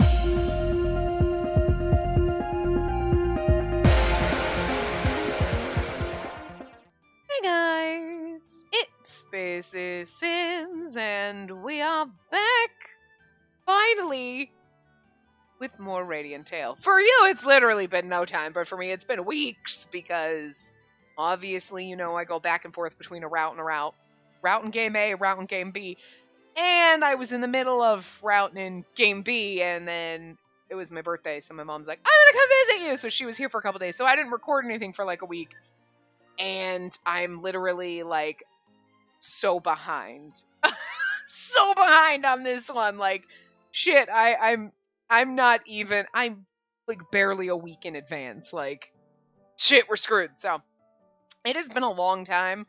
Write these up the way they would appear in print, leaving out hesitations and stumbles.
Hey guys, it's Spaces Sims, and we are back, finally, with more Radiant Tale. For you, it's literally been no time, but for me, it's been weeks, because obviously, you know, I go back and forth between a route and a route. Route in Game A, route in Game B, and I was in the middle of route in Game B, and then it was my birthday, so my mom's like, I'm gonna come visit you! So she was here for a couple days, so I didn't record anything for like a week. And I'm literally like so behind. So behind on this one. Like shit, I'm not even I'm like barely a week in advance. Like shit, we're screwed. So it has been a long time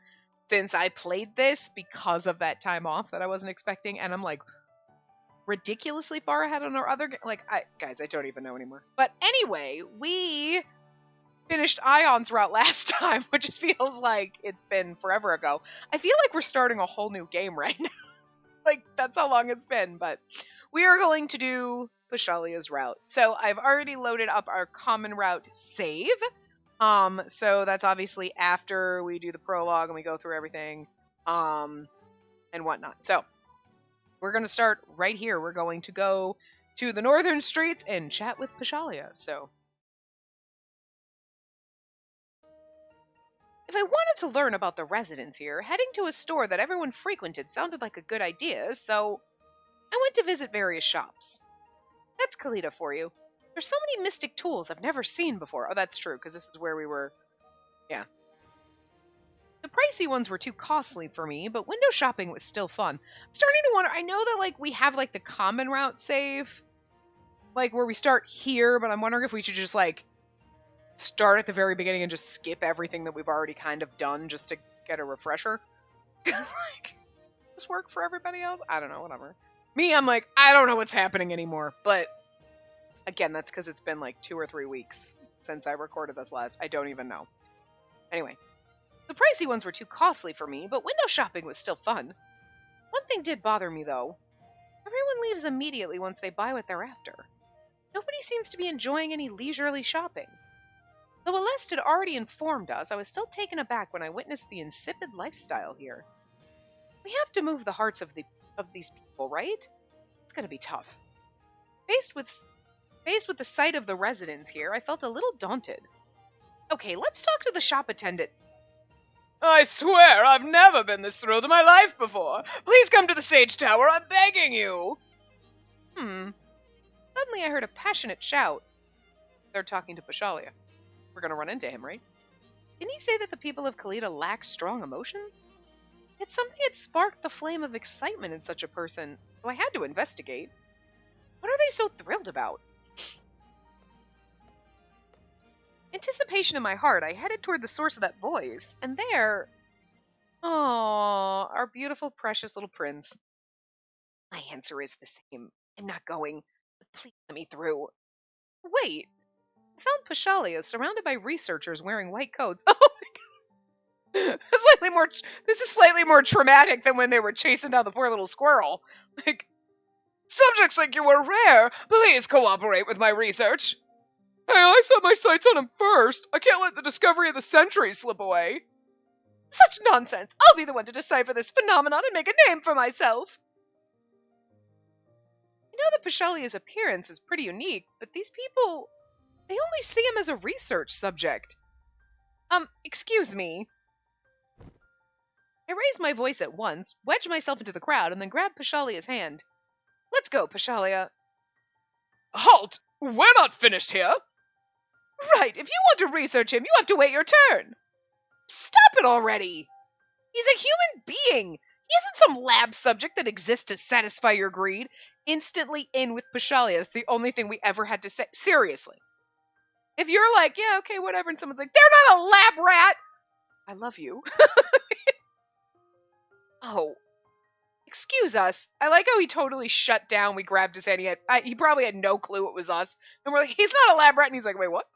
since I played this because of that time off that I wasn't expecting, and I'm like ridiculously far ahead on our other guys, I don't even know anymore. But anyway, we finished Ion's route last time, which just feels like it's been forever ago. I feel like we're starting a whole new game right now. Like, that's how long it's been, but we are going to do Pashalia's route. So I've already loaded up our common route save. So that's obviously after we do the prologue and we go through everything, and whatnot. So we're going to start right here. We're going to go to the northern streets and chat with Pashalia. So if I wanted to learn about the residents here, heading to a store that everyone frequented sounded like a good idea, so I went to visit various shops. That's Kalita for you. There's so many mystic tools I've never seen before. Oh, that's true, because this is where we were. Yeah. The pricey ones were too costly for me, but window shopping was still fun. I'm starting to wonder, I know that, like, we have, like, the common route save, like, where we start here, but I'm wondering if we should just, like, start at the very beginning and just skip everything that we've already kind of done just to get a refresher. Because, like, does this work for everybody else? I don't know, whatever. Me, I'm like, I don't know what's happening anymore. But, again, that's because it's been like 2 or 3 weeks since I recorded this last. I don't even know. Anyway, the pricey ones were too costly for me, but window shopping was still fun. One thing did bother me, though. Everyone leaves immediately once they buy what they're after. Nobody seems to be enjoying any leisurely shopping. Though Aleste had already informed us, I was still taken aback when I witnessed the insipid lifestyle here. We have to move the hearts of these people, right? It's gonna be tough. Faced with the sight of the residents here, I felt a little daunted. Okay, let's talk to the shop attendant. I swear I've never been this thrilled in my life before. Please come to the Sage Tower, I'm begging you. Suddenly I heard a passionate shout. They're talking to Pashalia. We're gonna run into him, right? Didn't he say that the people of Kalita lack strong emotions? It's something that sparked the flame of excitement in such a person, so I had to investigate. What are they so thrilled about? Anticipation in my heart, I headed toward the source of that voice, and there... Aww, our beautiful, precious little prince. My answer is the same. I'm not going, but please let me through. Wait, I found Pashalia surrounded by researchers wearing white coats. Oh my god! This is slightly more traumatic than when they were chasing down the poor little squirrel. Like, subjects like you are rare. Please cooperate with my research. Hey, I set my sights on him first. I can't let the discovery of the century slip away. Such nonsense. I'll be the one to decipher this phenomenon and make a name for myself. I know that Pashalia's appearance is pretty unique, but these people, they only see him as a research subject. Excuse me. I raised my voice at once, wedged myself into the crowd, and then grabbed Pashalia's hand. Let's go, Pashalia. Halt! We're not finished here! Right, if you want to research him, you have to wait your turn. Stop it already! He's a human being! He isn't some lab subject that exists to satisfy your greed. Instantly in with Pashalia. That's the only thing we ever had to say. Seriously. If you're like, yeah, okay, whatever, and someone's like, they're not a lab rat! I love you. Oh. Excuse us. I like how he totally shut down. We grabbed his hand. He probably had no clue it was us. And we're like, he's not a lab rat. And he's like, wait, what?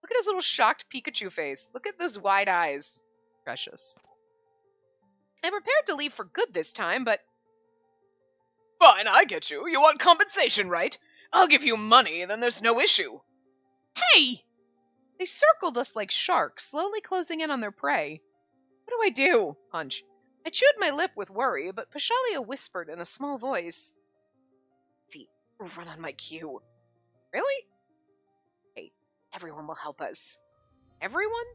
Look at his little shocked Pikachu face. Look at those wide eyes. Precious. I'm prepared to leave for good this time, but... Fine, I get you. You want compensation, right? I'll give you money, then there's no issue. Hey! They circled us like sharks, slowly closing in on their prey. What do I do? Hunch. I chewed my lip with worry, but Pashalia whispered in a small voice. See, run on my cue. Really? Hey, everyone will help us. Everyone?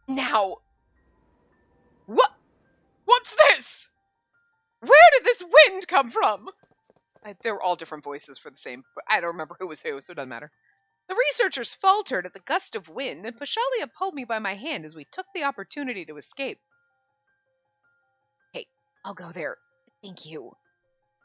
Now! What? What's this? Where did this wind come from? They were all different voices for the same, but I don't remember who was who, so it doesn't matter. The researchers faltered at the gust of wind, and Pashalia pulled me by my hand as we took the opportunity to escape. Hey, I'll go there. Thank you.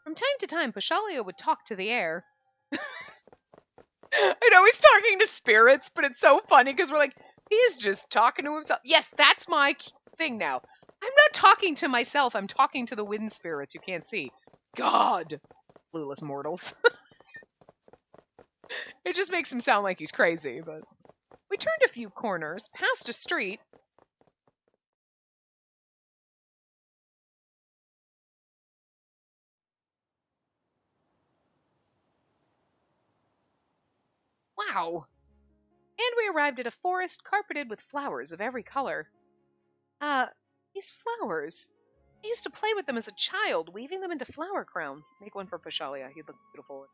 From time to time, Pashalia would talk to the air. I know he's talking to spirits, but it's so funny because we're like, he's just talking to himself. Yes, that's my thing now. I'm not talking to myself. I'm talking to the wind spirits you can't see. God. Clueless mortals. It just makes him sound like he's crazy, but... We turned a few corners, past a street. Wow. And we arrived at a forest carpeted with flowers of every color. These flowers. I used to play with them as a child, weaving them into flower crowns. Make one for Pashalia. He'd look beautiful.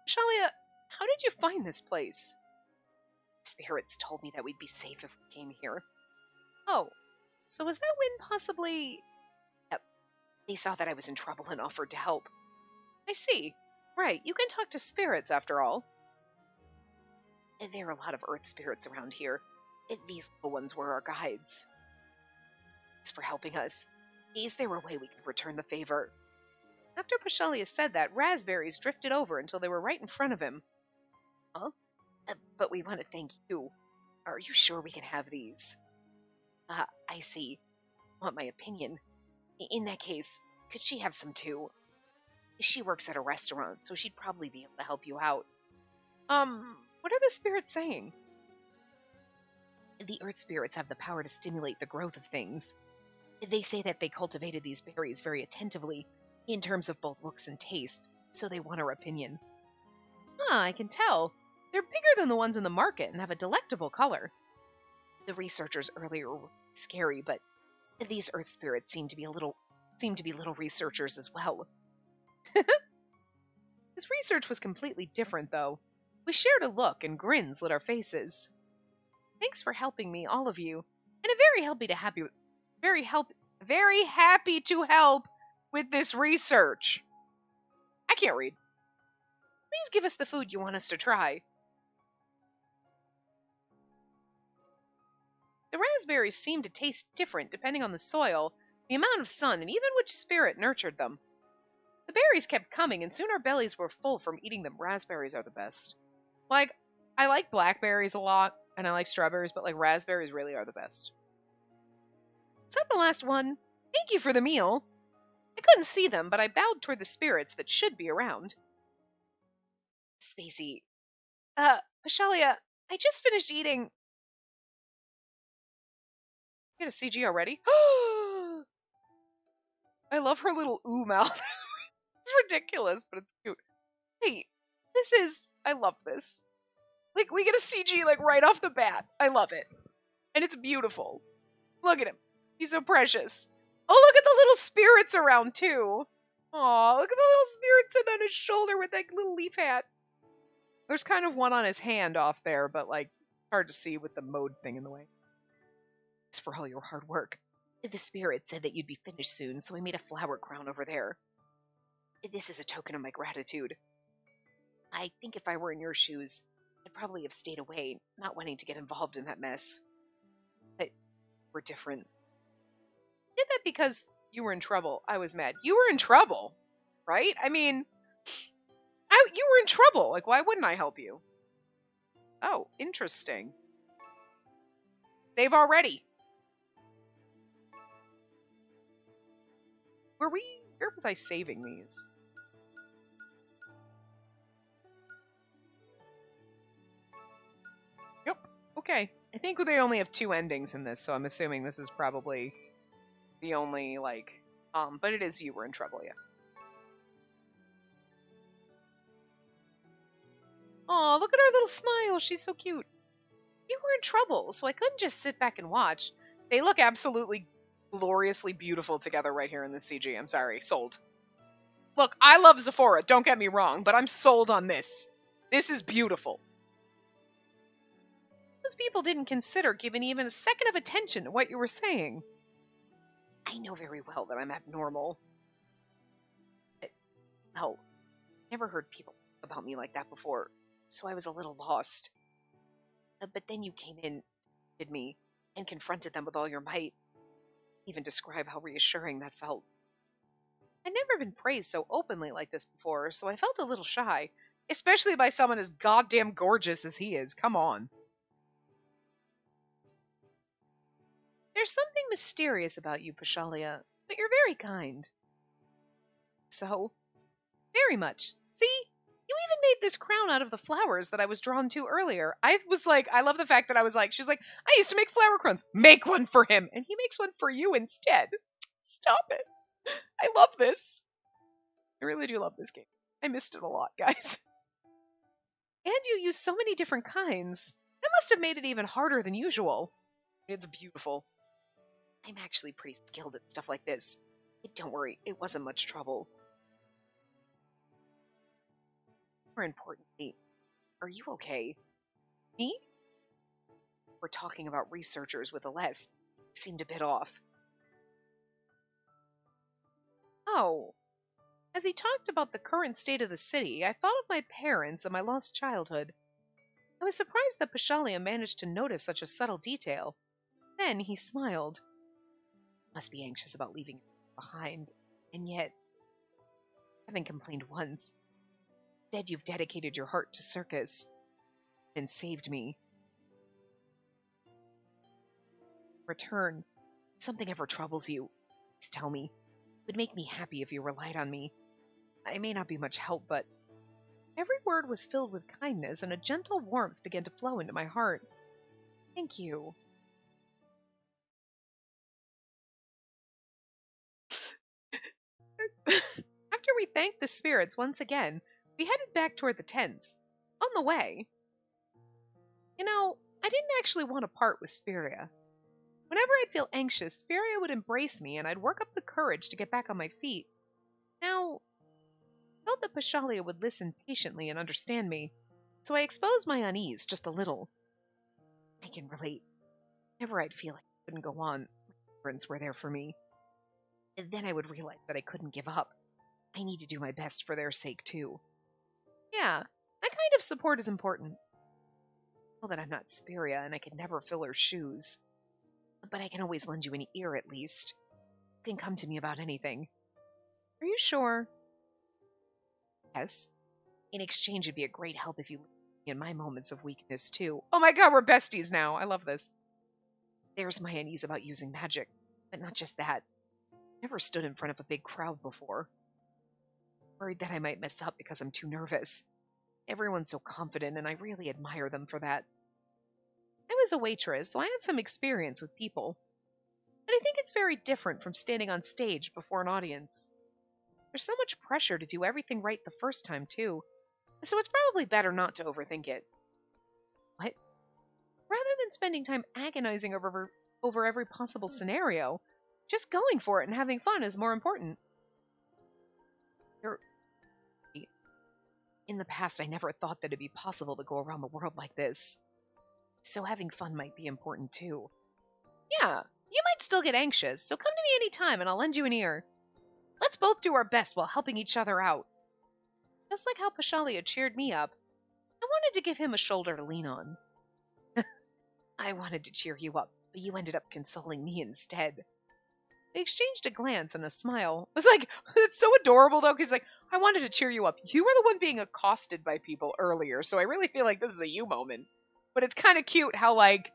Pashalia, how did you find this place? Spirits told me that we'd be safe if we came here. Oh, so was that wind possibly... They saw that I was in trouble and offered to help. I see. Right, you can talk to spirits after all. There are a lot of earth spirits around here. These little ones were our guides. Thanks for helping us. Is there a way we could return the favor? After Pashalia said that, raspberries drifted over until they were right in front of him. Huh? But we want to thank you. Are you sure we can have these? I see. Want my opinion? In that case, could she have some too? She works at a restaurant, so she'd probably be able to help you out. What are the spirits saying? The earth spirits have the power to stimulate the growth of things. They say that they cultivated these berries very attentively, in terms of both looks and taste, so they want our opinion. I can tell. They're bigger than the ones in the market and have a delectable color. The researchers earlier were scary, but these earth spirits seem to be little researchers as well. His research was completely different, though. We shared a look, and grins lit our faces. Thanks for helping me, all of you, and I'm very happy to help with this research. I can't read. Please give us the food you want us to try. The raspberries seemed to taste different depending on the soil, the amount of sun, and even which spirit nurtured them. The berries kept coming, and soon our bellies were full from eating them. Raspberries are the best. Like, I like blackberries a lot, and I like strawberries, but like raspberries really are the best. Is that the last one? Thank you for the meal. I couldn't see them, but I bowed toward the spirits that should be around. Spacey. Pashalia, I just finished eating... Get a CG already? I love her little ooh mouth. It's ridiculous, but it's cute. Hey, I love this. Like, we get a CG, like, right off the bat. I love it. And it's beautiful. Look at him. He's so precious. Oh, look at the little spirits around, too. Aw, look at the little spirit sitting on his shoulder with that little leaf hat. There's kind of one on his hand off there, but, like, hard to see with the mode thing in the way. Thanks for all your hard work. The spirit said that you'd be finished soon, so I made a flower crown over there. This is a token of my gratitude. I think if I were in your shoes, I'd probably have stayed away, not wanting to get involved in that mess. But we're different. Did that because you were in trouble. I was mad. You were in trouble, right? I mean, you were in trouble. Like, why wouldn't I help you? Oh, interesting. They've already. Where was I saving these? Yep. Okay. I think they only have 2 endings in this, so I'm assuming this is probably the only, like, but it is you were in trouble, yeah. Aw, look at her little smile. She's so cute. You were in trouble, so I couldn't just sit back and watch. They look absolutely gloriously beautiful together right here in this CG. I'm sorry. Sold. Look, I love Zephora, don't get me wrong, but I'm sold on this. This is beautiful. Those people didn't consider giving even a second of attention to what you were saying. I know very well that I'm abnormal. Hell, never heard people about me like that before, so I was a little lost. But then you came in, did me, and confronted them with all your might. Even describe how reassuring that felt. I'd never been praised so openly like this before, so I felt a little shy, especially by someone as goddamn gorgeous as he is. Come on. There's something mysterious about you, Pashalia, but you're very kind. So? Very much. See? You even made this crown out of the flowers that I was drawn to earlier. I was like, I love the fact that I was like, she's like, I used to make flower crowns. Make one for him. And he makes one for you instead. Stop it. I love this. I really do love this game. I missed it a lot, guys. And you use so many different kinds. That must have made it even harder than usual. It's beautiful. I'm actually pretty skilled at stuff like this. Don't worry, it wasn't much trouble. More importantly, are you okay? Me? We're talking about researchers with Aleste. You seemed a bit off. Oh. As he talked about the current state of the city, I thought of my parents and my lost childhood. I was surprised that Pashalia managed to notice such a subtle detail. Then he smiled. Must be anxious about leaving behind, and yet, haven't complained once. Instead, you've dedicated your heart to Circus and saved me. Return. If something ever troubles you, please tell me. It would make me happy if you relied on me. I may not be much help, but every word was filled with kindness, and a gentle warmth began to flow into my heart. Thank you. After we thanked the spirits once again, we headed back toward the tents. On the way, I didn't actually want to part with Spiria. Whenever I'd feel anxious, Spiria would embrace me, and I'd work up the courage to get back on my feet. Now, I felt that Pashalia would listen patiently and understand me, so I exposed my unease just a little. I can relate. Whenever I'd feel like I couldn't go on, my parents were there for me. And then I would realize that I couldn't give up. I need to do my best for their sake, too. Yeah, that kind of support is important. I know that I'm not Spiria, and I could never fill her shoes. But I can always lend you an ear, at least. You can come to me about anything. Are you sure? Yes. In exchange, it'd be a great help if you listen to me in my moments of weakness, too. Oh my god, we're besties now. I love this. There's my unease about using magic. But not just that. Never stood in front of a big crowd before. Worried that I might mess up because I'm too nervous. Everyone's so confident, and I really admire them for that. I was a waitress, so I have some experience with people. But I think it's very different from standing on stage before an audience. There's so much pressure to do everything right the first time, too. So it's probably better not to overthink it. What? Rather than spending time agonizing over every possible scenario, just going for it and having fun is more important. In the past, I never thought that it'd be possible to go around the world like this. So having fun might be important too. Yeah, you might still get anxious, so come to me anytime and I'll lend you an ear. Let's both do our best while helping each other out. Just like how Pashalia cheered me up, I wanted to give him a shoulder to lean on. I wanted to cheer you up, but you ended up consoling me instead. We exchanged a glance and a smile. It's like, it's so adorable though, because like, I wanted to cheer you up. You were the one being accosted by people earlier, so I really feel like this is a you moment. But it's kind of cute how, like,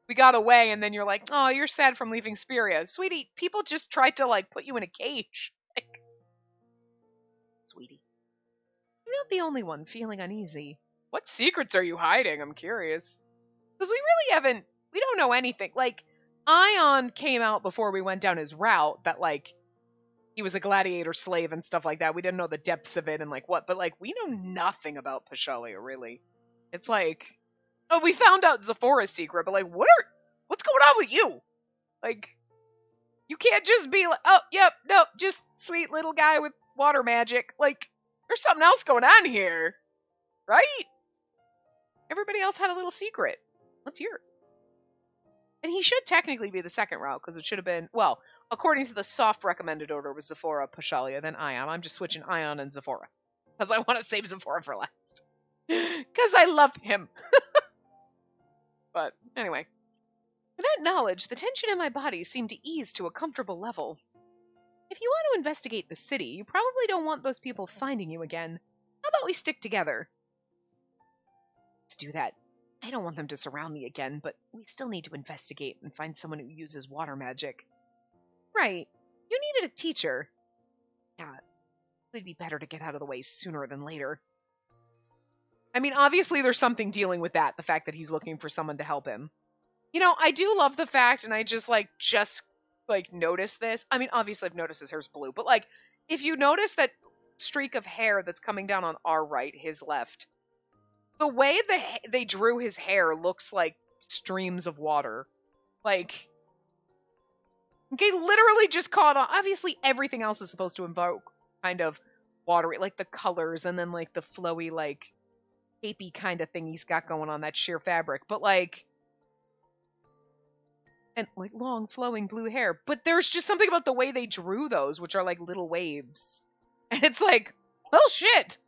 we got away and then you're like, oh, you're sad from leaving Spiria. Sweetie, people just tried to, like, put you in a cage. Like, sweetie, you're not the only one feeling uneasy. What secrets are you hiding? I'm curious. Because we don't know anything. Like, Ion came out before we went down his route that, like, he was a gladiator slave and stuff like that. We didn't know the depths of it and, like, what. But, like, we know nothing about Pashalia, really. It's like, oh, we found out Zephora's secret, but like, what's going on with you? Like, you can't just be like, oh, yep, nope, just sweet little guy with water magic. Like, there's something else going on here, right? Everybody else had a little secret. What's yours? And he should technically be the second route, because it should have been, well, according to the soft recommended order, was Zephora, Pashalia, then Ion. I'm just switching Ion and Zephora, because I want to save Zephora for last. Because I love him. But, anyway. With that knowledge, the tension in my body seemed to ease to a comfortable level. If you want to investigate the city, you probably don't want those people finding you again. How about we stick together? Let's do that. I don't want them to surround me again, but we still need to investigate and find someone who uses water magic. Right. You needed a teacher. Yeah, it'd be better to get out of the way sooner than later. I mean, obviously there's something dealing with that, the fact that he's looking for someone to help him. You know, I do love the fact, and I just noticed this. I mean, obviously I've noticed his hair's blue, but like, if you notice that streak of hair that's coming down on our right, his left, the way they drew his hair looks like streams of water. Like, they literally just caught on. Obviously everything else is supposed to invoke kind of watery, like the colors, and then like the flowy, like, capey kind of thing he's got going on, that sheer fabric. But like, and like long flowing blue hair. But there's just something about the way they drew those, which are like little waves. And it's like, well, shit.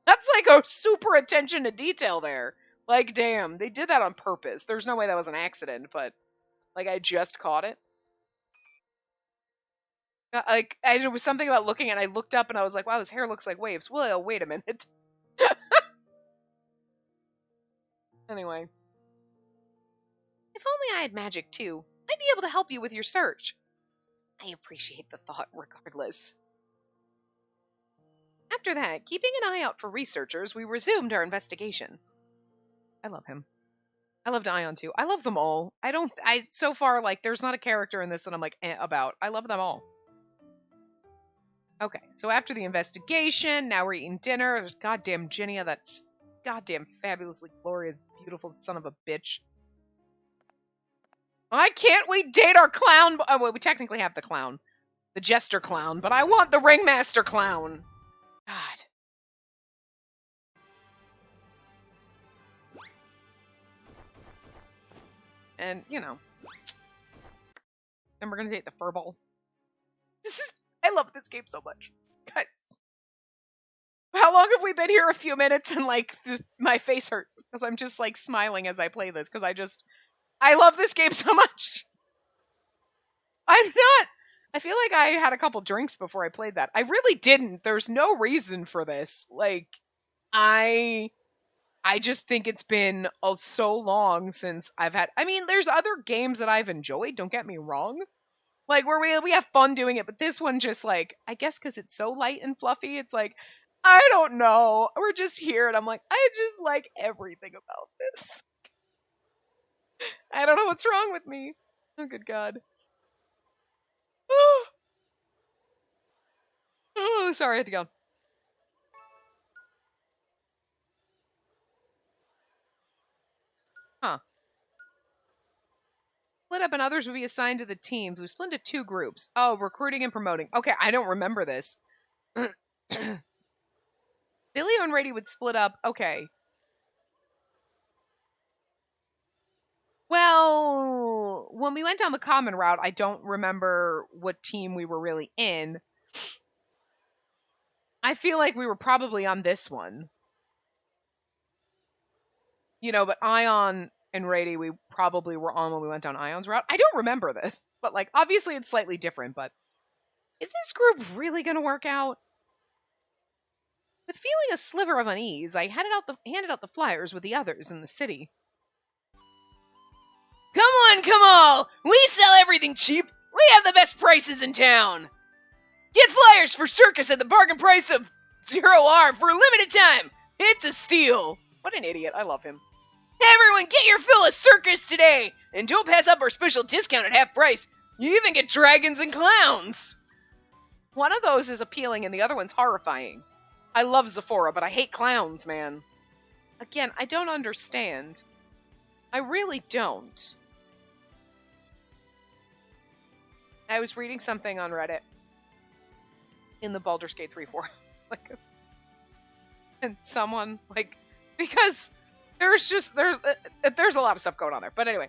That's like a super attention to detail there. Like, damn, they did that on purpose. There's no way that was an accident, but like, I just caught it. Like, it was something about looking, and I looked up and I was like, wow, his hair looks like waves. Well, wait a minute. Anyway. If only I had magic too. I'd be able to help you with your search. I appreciate the thought regardless. After that, keeping an eye out for researchers, we resumed our investigation. I love him. I loved Ion too. I love them all. So far, like, there's not a character in this that I'm like, about. I love them all. Okay, so after the investigation, now we're eating dinner. There's goddamn Ginia, that's goddamn fabulously glorious, beautiful son of a bitch. Why can't we date our clown? Oh, well, we technically have the clown. The jester clown, but I want the ringmaster clown. God. And, you know. Then we're gonna date the furball. I love this game so much. Guys. How long have we been here? A few minutes, and like, my face hurts because I'm just like smiling as I play this because I love this game so much. I feel like I had a couple drinks before I played that. I really didn't. There's no reason for this. Like, I just think it's been so long since I've had... I mean, there's other games that I've enjoyed, don't get me wrong. Like, where we have fun doing it, but this one just, like, I guess because it's so light and fluffy, it's like, I don't know. We're just here, and I'm like, I just like everything about this. I don't know what's wrong with me. Oh, good God. Oh, sorry, I had to go. Huh. Split up and others would be assigned to the teams. We split into 2 groups. Oh, recruiting and promoting. Okay, I don't remember this. Billy and Rady would split up. Okay. Well, when we went down the common route, I don't remember what team we were really in. I feel like we were probably on this one. You know, but Ion and Rady, we probably were on when we went down Ion's route. I don't remember this, but like, obviously it's slightly different, but is this group really going to work out? With feeling a sliver of unease, I handed out the flyers with the others in the city. Come on, come on! We sell everything cheap! We have the best prices in town! Get flyers for Circus at the bargain price of 0R for a limited time! It's a steal! What an idiot, I love him. Everyone get your fill of Circus today! And don't pass up our special discount at half price! You even get dragons and clowns! One of those is appealing and the other one's horrifying. I love Zephora, but I hate clowns, man. Again, I don't understand. I really don't. I was reading something on Reddit in the Baldur's Gate 3 4. Like, and someone, like, because there's a lot of stuff going on there. But anyway,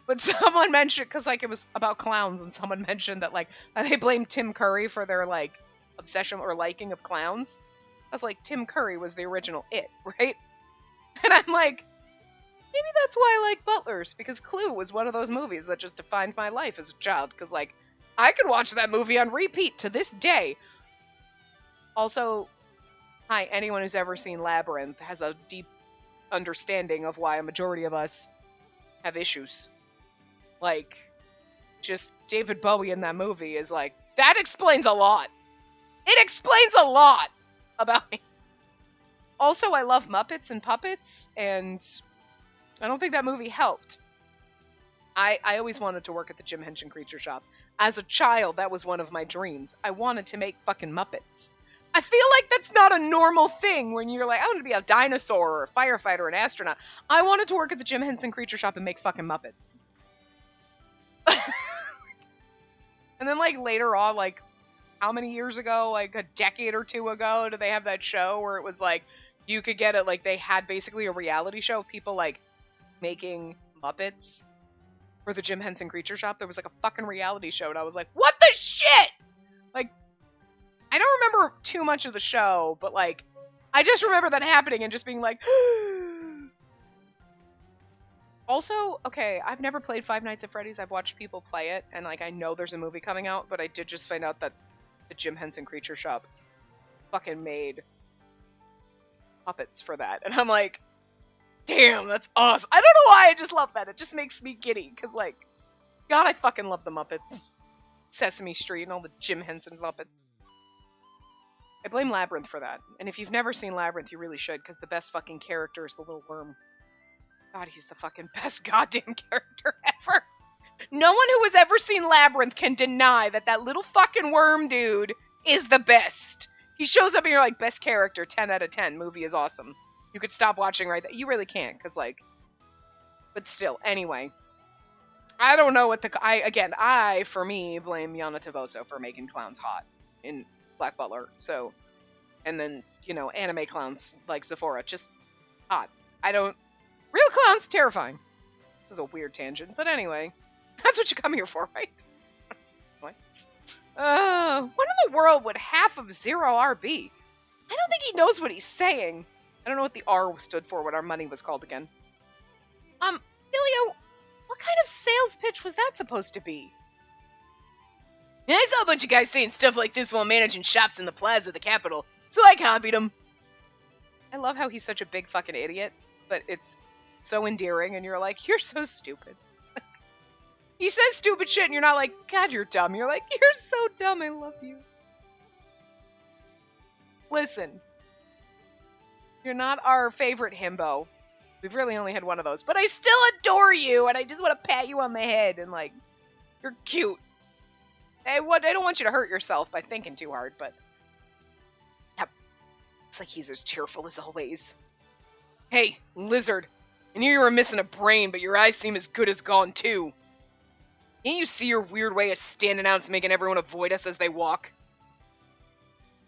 but someone mentioned, because, like, it was about clowns, and someone mentioned that, like, they blamed Tim Curry for their, like, obsession or liking of clowns. I was like, Tim Curry was the original It, right? And I'm like, maybe that's why I like Butlers, because Clue was one of those movies that just defined my life as a child, because, like, I could watch that movie on repeat to this day. Also, hi, anyone who's ever seen Labyrinth has a deep understanding of why a majority of us have issues. Like, just David Bowie in that movie is like, that explains a lot. It explains a lot about me. Also, I love Muppets and puppets, and I don't think that movie helped. I always wanted to work at the Jim Henson Creature Shop. As a child, that was one of my dreams. I wanted to make fucking Muppets. I feel like that's not a normal thing when you're like, I want to be a dinosaur or a firefighter or an astronaut. I wanted to work at the Jim Henson Creature Shop and make fucking Muppets. And then, like, later on, like, how many years ago, like a decade or two ago, did they have that show where it was like, you could get it, like, they had basically a reality show of people, like, making Muppets for the Jim Henson Creature Shop. There was, like, a fucking reality show, and I was like, what the shit? Like, I don't remember too much of the show, but, like, I just remember that happening and just being like, Also, okay, I've never played Five Nights at Freddy's. I've watched people play it, and, like, I know there's a movie coming out, but I did just find out that the Jim Henson Creature Shop fucking made puppets for that. And I'm like, damn, that's awesome. I don't know why, I just love that. It just makes me giddy, because, like, God, I fucking love the Muppets. Sesame Street and all the Jim Henson Muppets. I blame Labyrinth for that. And if you've never seen Labyrinth, you really should, because the best fucking character is the little worm. God, he's the fucking best goddamn character ever. No one who has ever seen Labyrinth can deny that that little fucking worm dude is the best. He shows up and you're like, best character, 10 out of 10. Movie is awesome. You could stop watching right there. You really can't, because, like... But still, anyway. I don't know what the... I, for me, blame Yana Tavoso for making clowns hot in Black Butler. So... And then, you know, anime clowns like Sephora. Just hot. I don't... Real clowns, terrifying. This is a weird tangent, but anyway. That's what you come here for, right? What? What in the world would half of Zero R be? I don't think he knows what he's saying. I don't know what the R stood for, what our money was called again. Billy-O, what kind of sales pitch was that supposed to be? Yeah, I saw a bunch of guys saying stuff like this while managing shops in the plaza of the Capitol, so I copied them. I love how he's such a big fucking idiot, but it's so endearing, and you're like, you're so stupid. He says stupid shit, and you're not like, God, you're dumb. You're like, you're so dumb, I love you. Listen. You're not our favorite himbo. We've really only had one of those. But I still adore you, and I just want to pat you on the head, and, like, you're cute. I don't want you to hurt yourself by thinking too hard, but... Yeah, it's like he's as cheerful as always. Hey, Lizard. I knew you were missing a brain, but your eyes seem as good as gone, too. Can't you see your weird way of standing out is making everyone avoid us as they walk?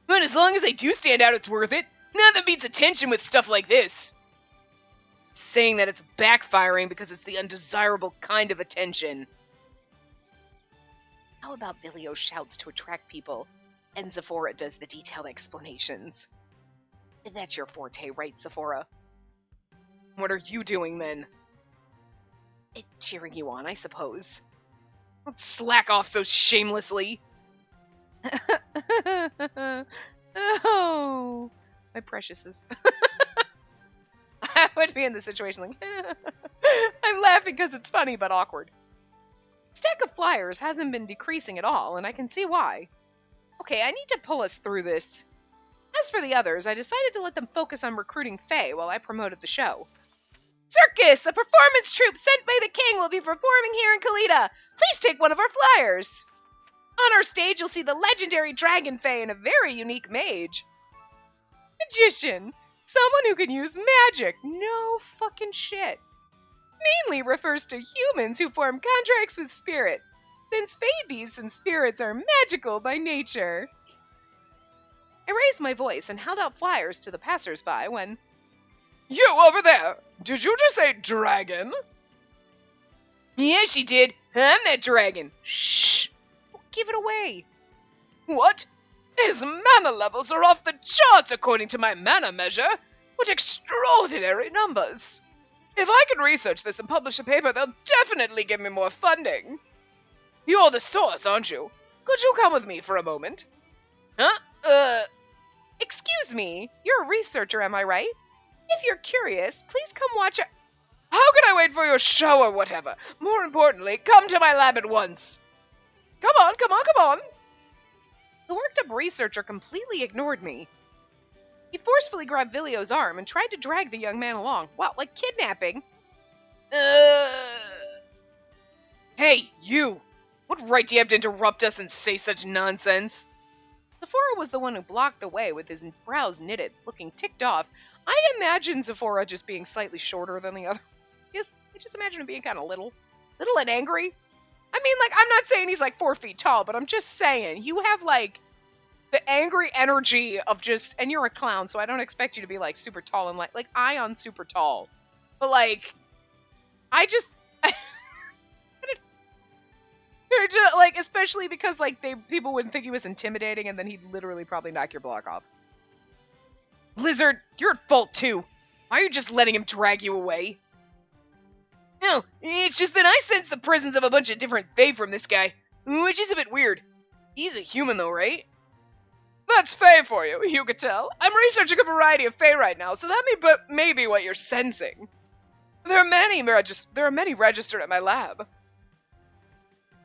But as long as they do stand out, it's worth it. Nothing beats attention with stuff like this. Saying that it's backfiring because it's the undesirable kind of attention. How about Billy-O shouts to attract people, and Zephora does the detailed explanations? That's your forte, right, Zephora? What are you doing, then? Cheering you on, I suppose. Don't slack off so shamelessly. Oh, my preciouses. I would be in this situation like, I'm laughing because it's funny but awkward. Stack of flyers hasn't been decreasing at all, and I can see why. Okay, I need to pull us through this. As for the others, I decided to let them focus on recruiting Faye while I promoted the show. Circus! A performance troupe sent by the king will be performing here in Kalita. Please take one of our flyers. On our stage, you'll see the legendary Dragon Faye and a very unique mage. Magician. Someone who can use magic. No fucking shit. Mainly refers to humans who form contracts with spirits, since babies and spirits are magical by nature. I raised my voice and held out flyers to the passers-by when... You over there! Did you just say dragon? Yeah, she did. I'm that dragon. Shh. Don't give it away. What? His mana levels are off the charts according to my mana measure. What extraordinary numbers. If I can research this and publish a paper, they'll definitely give me more funding. You're the source, aren't you? Could you come with me for a moment? Huh? Excuse me. You're a researcher, am I right? If you're curious, please come watch a... How can I wait for your show or whatever? More importantly, come to my lab at once. Come on, come on, come on. The worked-up researcher completely ignored me. He forcefully grabbed Vilio's arm and tried to drag the young man along. Wow, like kidnapping. Hey, you! What right do you have to interrupt us and say such nonsense? Sephora was the one who blocked the way with his brows knitted, looking ticked off. I imagine Sephora just being slightly shorter than the other. Yes, I just imagine him being kind of little and angry. I mean, like, I'm not saying he's like 4 feet tall, but I'm just saying you have like the angry energy of just, and you're a clown, so I don't expect you to be like super tall and like Ion super tall, but like, I just. They're just like, especially because like people wouldn't think he was intimidating, and then he'd literally probably knock your block off. Blizzard, you're at fault too. Why are you just letting him drag you away? No, it's just that I sense the presence of a bunch of different Fae from this guy, which is a bit weird. He's a human though, right? That's Fae for you, you could tell. I'm researching a variety of Fae right now, so that may be what you're sensing. There are many registered at my lab.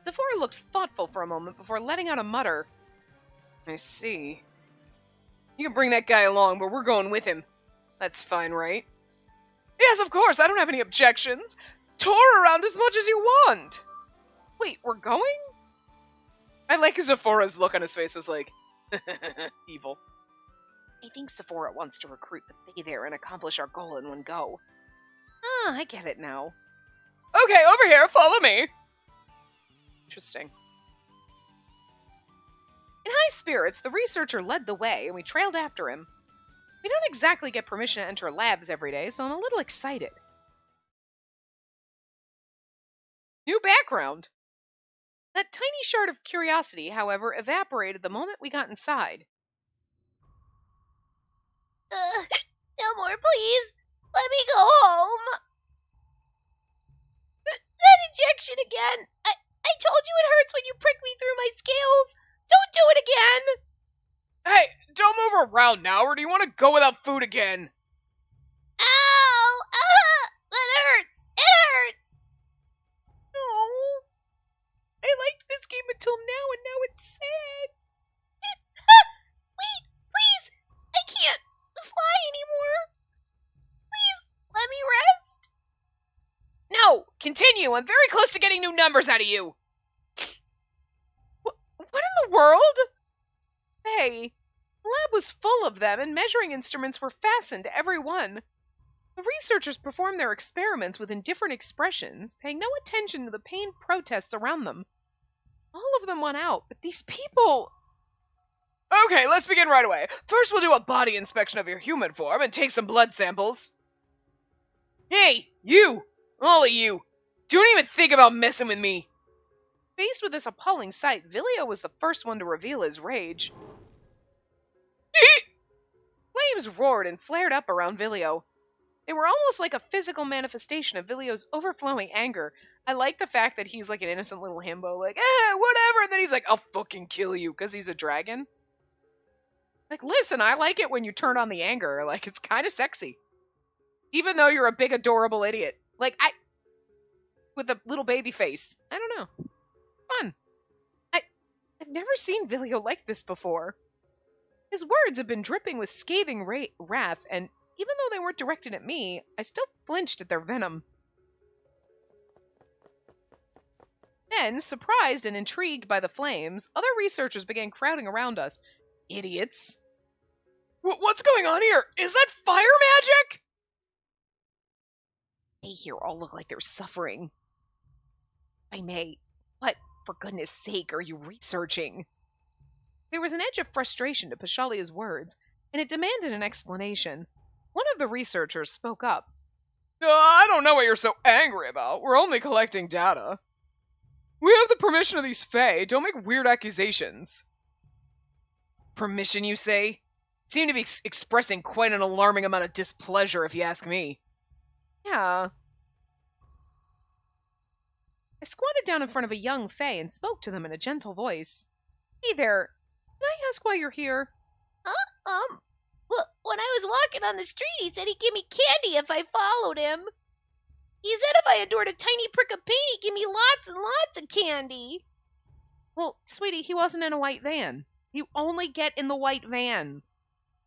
Sephora looked thoughtful for a moment before letting out a mutter. I see. You can bring that guy along, but we're going with him. That's fine, right? Yes, of course, I don't have any objections. Tour around as much as you want. Wait, we're going? I like Sephora's look on his face was like, evil. I think Sephora wants to recruit the Fae there and accomplish our goal in one go. Ah, I get it now. Okay, over here, follow me. Interesting. In high spirits, the researcher led the way, and we trailed after him. We don't exactly get permission to enter labs every day, so I'm a little excited. New background. That tiny shard of curiosity, however, evaporated the moment we got inside. No more, please. Let me go home. That injection again. I told you it hurts when you prick me through my scales. Don't do it again. Hey, don't move around now, or do you want to go without food again? Ow! That hurts. It hurts. Oh, I liked this game until now, and now it's sad. Wait, please. I can't fly anymore. Please, let me rest. No, continue. I'm very close to getting new numbers out of you. What in the world? Hey, the lab was full of them, and measuring instruments were fastened to every one. The researchers performed their experiments with indifferent expressions, paying no attention to the pained protests around them. All of them went out, but these people... Okay, let's begin right away. First, we'll do a body inspection of your human form and take some blood samples. Hey, you! All of you! Don't even think about messing with me! Faced with this appalling sight, Vilio was the first one to reveal his rage. Flames roared and flared up around Vilio. They were almost like a physical manifestation of Vilio's overflowing anger. I like the fact that he's like an innocent little himbo, like, whatever, and then he's like, I'll fucking kill you, because he's a dragon. Like, listen, I like it when you turn on the anger. Like, it's kind of sexy. Even though you're a big, adorable idiot. Like, with a little baby face. I don't know. Fun. I've never seen Vilio like this before. His words have been dripping with scathing wrath, and even though they weren't directed at me, I still flinched at their venom. Then, surprised and intrigued by the flames, other researchers began crowding around us. Idiots. What's going on here? Is that fire magic? They here all look like they're suffering. If I may, what, for goodness sake, are you researching? There was an edge of frustration to Pashalia's words, and it demanded an explanation. One of the researchers spoke up. I don't know what you're so angry about. We're only collecting data. We have the permission of these Fae. Don't make weird accusations. Permission, you say? Seem to be expressing quite an alarming amount of displeasure, if you ask me. Yeah. I squatted down in front of a young Fae and spoke to them in a gentle voice. Hey there, can I ask why you're here? Well, when I was walking on the street, he said he'd give me candy if I followed him. He said if I adored a tiny prick of paint, he'd give me lots and lots of candy. Well, sweetie, he wasn't in a white van. You only get in the white van.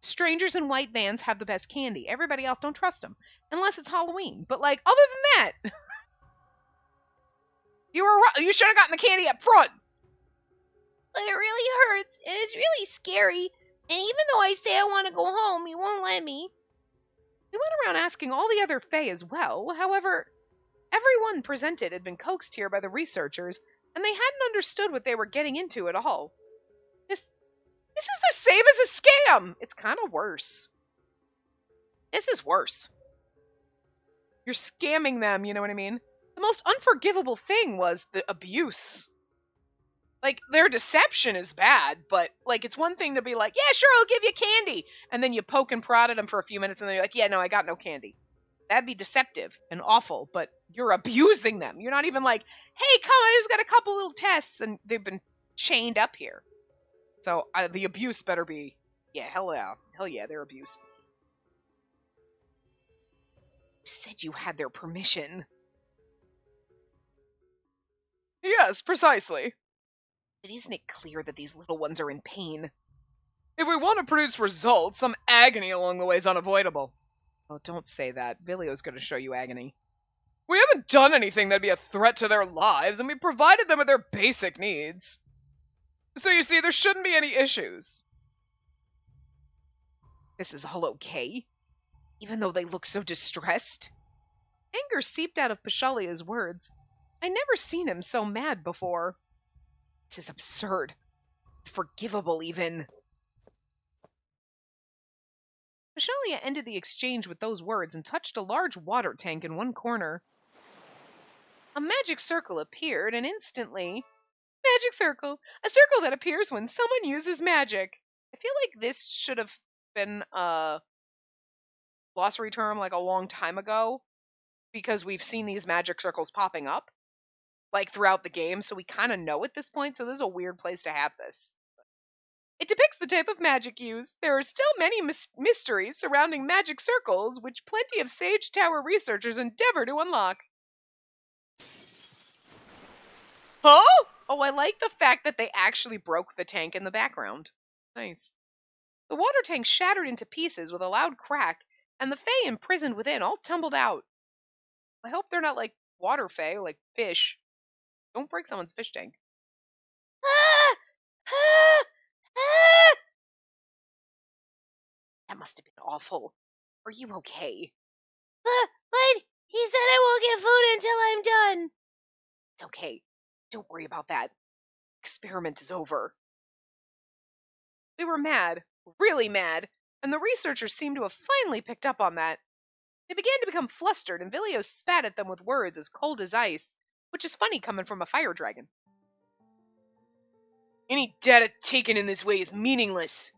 Strangers in white vans have the best candy. Everybody else, don't trust them. Unless it's Halloween. But, like, other than that, you should have gotten the candy up front. But it really hurts, and it's really scary. And even though I say I want to go home, he won't let me. We went around asking all the other Fae as well. However, everyone presented had been coaxed here by the researchers, and they hadn't understood what they were getting into at all. This is the same as a scam! It's kind of worse. This is worse. You're scamming them, you know what I mean? The most unforgivable thing was the abuse. Like, their deception is bad, but, like, it's one thing to be like, yeah, sure, I'll give you candy. And then you poke and prod at them for a few minutes, and then you're like, yeah, no, I got no candy. That'd be deceptive and awful, but you're abusing them. You're not even like, hey, come, I just got a couple little tests, and they've been chained up here. So, the abuse better be, yeah, hell yeah, their abuse. You said you had their permission. Yes, precisely. But isn't it clear that these little ones are in pain? If we want to produce results, some agony along the way is unavoidable. Oh, don't say that. Vilio's going to show you agony. We haven't done anything that'd be a threat to their lives, and we provided them with their basic needs. So you see, there shouldn't be any issues. This is all okay? Even though they look so distressed? Anger seeped out of Pashalia's words. I'd never seen him so mad before. This is absurd. Forgivable, even. Pashalia ended the exchange with those words and touched a large water tank in one corner. A magic circle appeared, and instantly... Magic circle! A circle that appears when someone uses magic. I feel like this should have been a glossary term like a long time ago, because we've seen these magic circles popping up like throughout the game, so we kind of know at this point, so this is a weird place to have this. It depicts the type of magic used. There are still many mysteries surrounding magic circles, which plenty of Sage Tower researchers endeavor to unlock. Huh? Oh, I like the fact that they actually broke the tank in the background. Nice. The water tank shattered into pieces with a loud crack, and the Fae imprisoned within all tumbled out. I hope they're not like water Fae, like fish. Don't break someone's fish tank. Ah! Ah! Ah! That must have been awful. Are you okay? But he said I won't get food until I'm done. It's okay. Don't worry about that. Experiment is over. We were mad, really mad, and the researchers seemed to have finally picked up on that. They began to become flustered, and Vilio spat at them with words as cold as ice, which is funny coming from a fire dragon. Any data taken in this way is meaningless.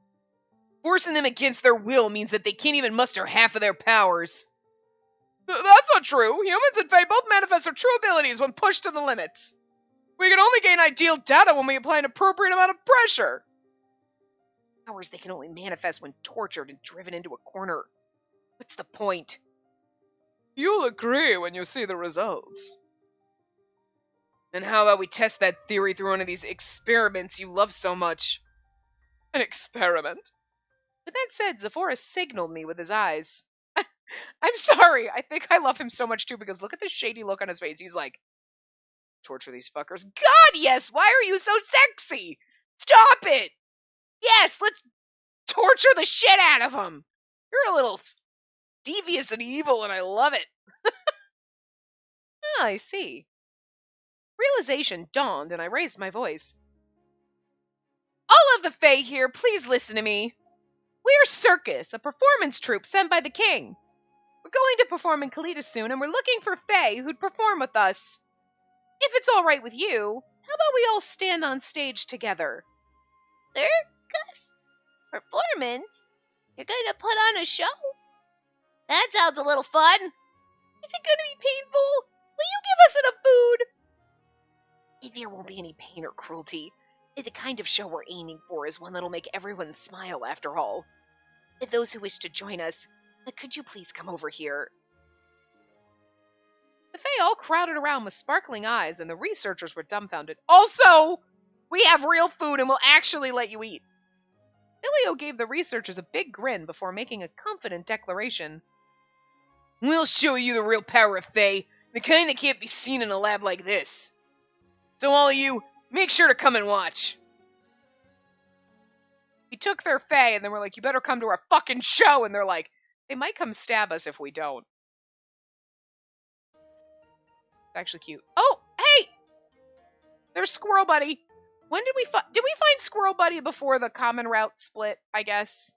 Forcing them against their will means that they can't even muster half of their powers. That's not true. Humans and Fae both manifest their true abilities when pushed to the limits. We can only gain ideal data when we apply an appropriate amount of pressure. Powers they can only manifest when tortured and driven into a corner. What's the point? You'll agree when you see the results. And how about we test that theory through one of these experiments you love so much? An experiment? With that said, Zephora signaled me with his eyes. I'm sorry, I think I love him so much too, because look at the shady look on his face. He's like, torture these fuckers. God, yes! Why are you so sexy? Stop it! Yes, let's torture the shit out of him. You're a little devious and evil, and I love it. Ah, I see. Realization dawned, and I raised my voice. All of the Fae here, please listen to me. We're Circus, a performance troupe sent by the king. We're going to perform in Kalita soon, and we're looking for Fae who'd perform with us. If it's all right with you, how about we all stand on stage together? Circus? Performance? You're going to put on a show? That sounds a little fun. Is it going to be painful? Will you give us enough food? There won't be any pain or cruelty. The kind of show we're aiming for is one that'll make everyone smile, after all. Those who wish to join us, could you please come over here? The Fae all crowded around with sparkling eyes, and the researchers were dumbfounded. Also, we have real food and we'll actually let you eat. Filio gave the researchers a big grin before making a confident declaration. We'll show you the real power of Fae, the kind that can't be seen in a lab like this. So all of you, make sure to come and watch. We took their Fae, and then we're like, you better come to our fucking show. And they're like, they might come stab us if we don't. It's actually cute. Oh, hey! There's Squirrel Buddy. When did we find Squirrel Buddy before the common route split, I guess?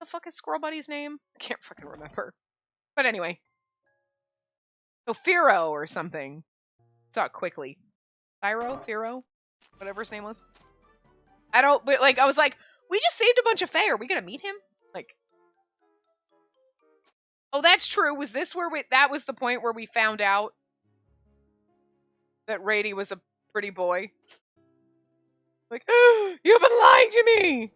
The fuck is Squirrel Buddy's name? I can't fucking remember. But anyway. Firo or something. Saw it quickly. Firo? Whatever his name was. I was like, we just saved a bunch of Fae. Are we gonna meet him? Like, oh, that's true. Was this where that was the point where we found out that Rady was a pretty boy? Like, you've been lying to me!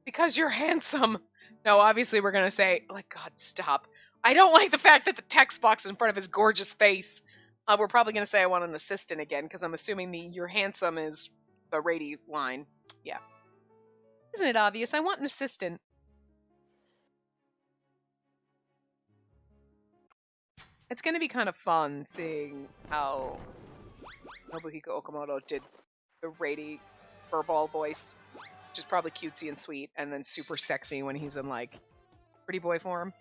Because you're handsome. No, obviously we're gonna say, like, God, stop. I don't like the fact that the text box in front of his gorgeous face. We're probably gonna say I want an assistant again, because I'm assuming the you're handsome is the Rady line. Yeah. Isn't it obvious? I want an assistant. It's going to be kind of fun seeing how Nobuhiko Okamoto did the Rady furball voice, which is probably cutesy and sweet, and then super sexy when he's in, like, pretty boy form.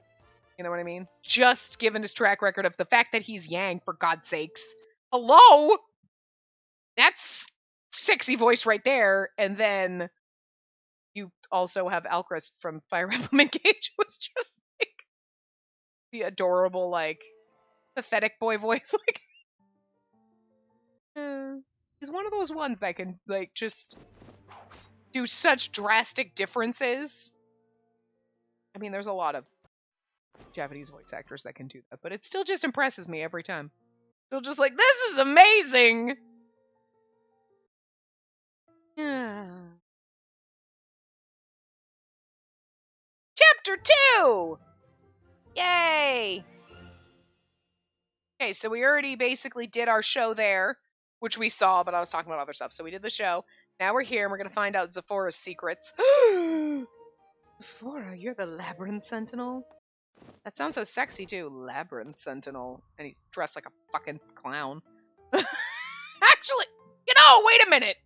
You know what I mean? Just given his track record of the fact that he's Yang, for God's sakes. Hello? That's sexy voice right there. And then you also have Alcrest from Fire Emblem Engage, who was just, like, the adorable, like, pathetic boy voice. Like, he's one of those ones that can, like, just do such drastic differences. I mean, there's a lot of Japanese voice actors that can do that, but it still just impresses me every time. Still just like, this is amazing! Chapter 2! Yay! Okay, so we already basically did our show there, which we saw, but I was talking about other stuff. So we did the show. Now we're here, and we're going to find out Zephora's secrets. Zephora, you're the Labyrinth Sentinel? That sounds so sexy, too. Labyrinth Sentinel. And he's dressed like a fucking clown. Actually, wait a minute!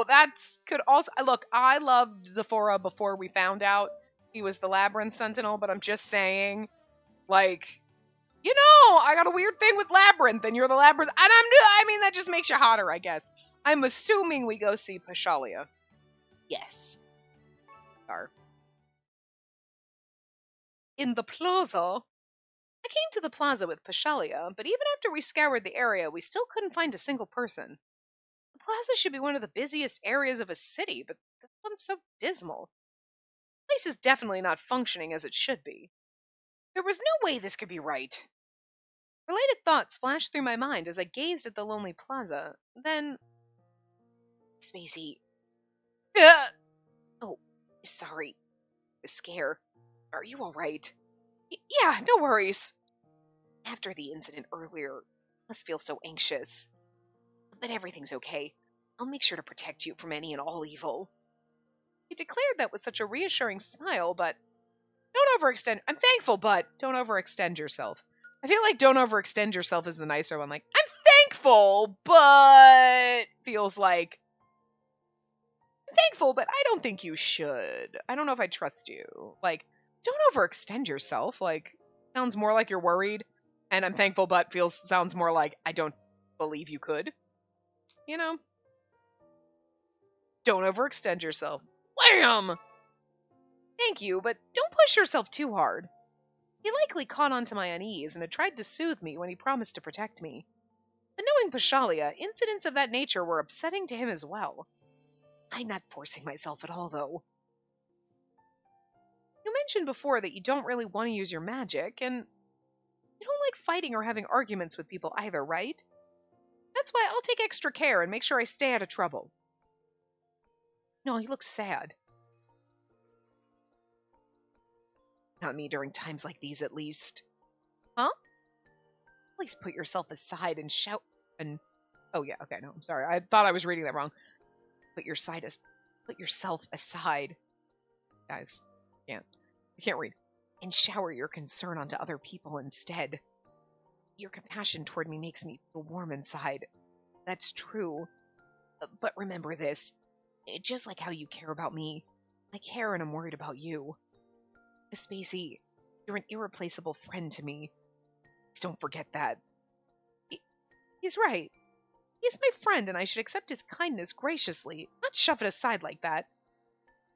That's could also... Look, I loved Zephora before we found out he was the Labyrinth Sentinel, but I'm just saying, like, I got a weird thing with Labyrinth, and you're the Labyrinth, and I mean, that just makes you hotter, I guess. I'm assuming we go see Pashalia. Yes. In the plaza. I came to the plaza with Pashalia, but even after we scoured the area, we still couldn't find a single person. The plaza should be one of the busiest areas of a city, but this one's so dismal. The place is definitely not functioning as it should be. There was no way this could be right. Related thoughts flashed through my mind as I gazed at the lonely plaza. Then... Spacey. Oh, sorry. The scare. Are you alright? Yeah, no worries. After the incident earlier, I must feel so anxious. But everything's okay. I'll make sure to protect you from any and all evil. He declared that with such a reassuring smile, but don't overextend. I'm thankful, but don't overextend yourself. I feel like don't overextend yourself is the nicer one. Like, I'm thankful, but feels like I'm thankful, but I don't think you should. I don't know if I trust you. Like, don't overextend yourself. Like, sounds more like you're worried. And I'm thankful, but sounds more like I don't believe you could. You know? Don't overextend yourself. Wham! Thank you, but don't push yourself too hard. He likely caught on to my unease and had tried to soothe me when he promised to protect me. But knowing Pashalia, incidents of that nature were upsetting to him as well. I'm not forcing myself at all, though. You mentioned before that you don't really want to use your magic, and you don't like fighting or having arguments with people either, right? That's why I'll take extra care and make sure I stay out of trouble. No, he looks sad. Not me during times like these, at least. Huh? Please put yourself aside and shout and... Oh, yeah, okay, no, I'm sorry. I thought I was reading that wrong. Put yourself aside. Guys, I can't read. And shower your concern onto other people instead. Your compassion toward me makes me feel warm inside. That's true. But remember this. Just like how you care about me, I care and I'm worried about you. Spacey, you're an irreplaceable friend to me. Please don't forget that. He's right. He's my friend, and I should accept his kindness graciously, not shove it aside like that.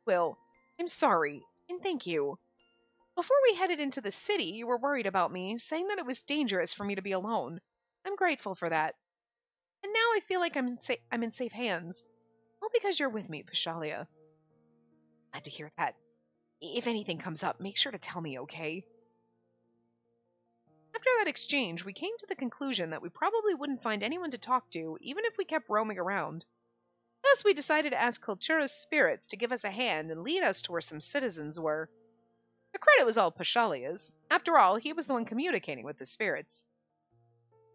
Will, I'm sorry, and thank you. Before we headed into the city, you were worried about me, saying that it was dangerous for me to be alone. I'm grateful for that. And now I feel like I'm in safe hands. All because you're with me, Pashalia. Glad to hear that. If anything comes up, make sure to tell me, okay? After that exchange, we came to the conclusion that we probably wouldn't find anyone to talk to, even if we kept roaming around. Thus, we decided to ask Kultura's spirits to give us a hand and lead us to where some citizens were. The credit was all Pashalia's. After all, he was the one communicating with the spirits.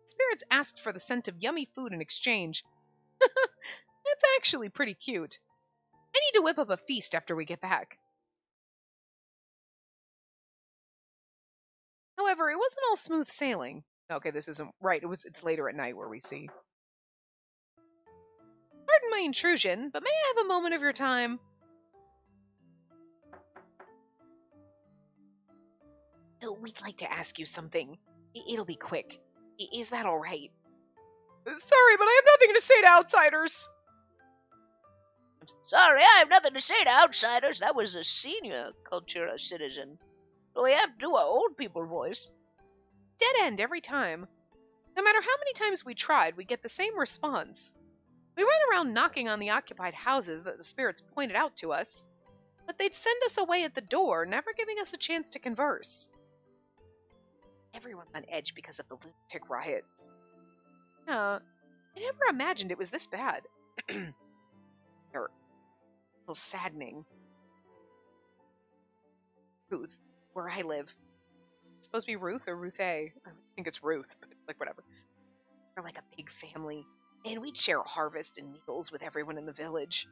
Spirits asked for the scent of yummy food in exchange. That's actually pretty cute. I need to whip up a feast after we get back. However, it wasn't all smooth sailing. Okay, this isn't right. It's later at night where we see. Pardon my intrusion, but may I have a moment of your time? We'd like to ask you something. It'll be quick. Is that all right? Sorry, but I have nothing to say to outsiders. Sorry, I have nothing to say to outsiders. That was a senior Kultura citizen. We have to do our old people voice. Dead end every time. No matter how many times we tried, we get the same response. We went around knocking on the occupied houses that the spirits pointed out to us, but they'd send us away at the door, never giving us a chance to converse. Everyone's on edge because of the lunatic riots. I never imagined it was this bad. Or, feels saddening. Ruth, where I live. It's supposed to be Ruth or Ruth A. I think it's Ruth, but like whatever. We're like a big family, and we'd share a harvest and meals with everyone in the village.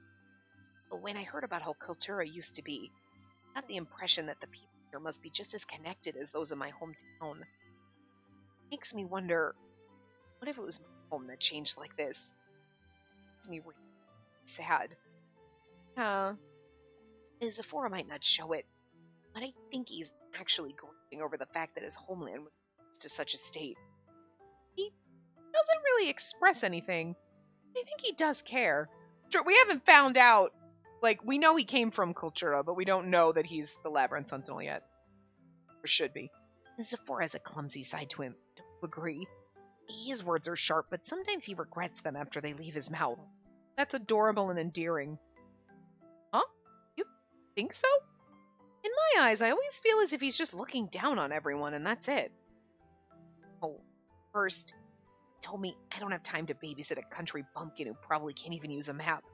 But when I heard about how Kultura used to be, I got the impression that the people here must be just as connected as those in my hometown. It makes me wonder, what if it was my home that changed like this? It makes me really sad. Zephora might not show it, but I think he's actually grieving over the fact that his homeland was reduced to such a state. He doesn't really express anything. I think he does care. Sure, we haven't found out. Like, we know he came from Kultura, but we don't know that he's the Labyrinth Sentinel yet. Or should be. Zephora has a clumsy side to him. Don't you agree? His words are sharp, but sometimes he regrets them after they leave his mouth. That's adorable and endearing. Huh? You think so? In my eyes, I always feel as if he's just looking down on everyone, and that's it. Oh, first, he told me I don't have time to babysit a country bumpkin who probably can't even use a map.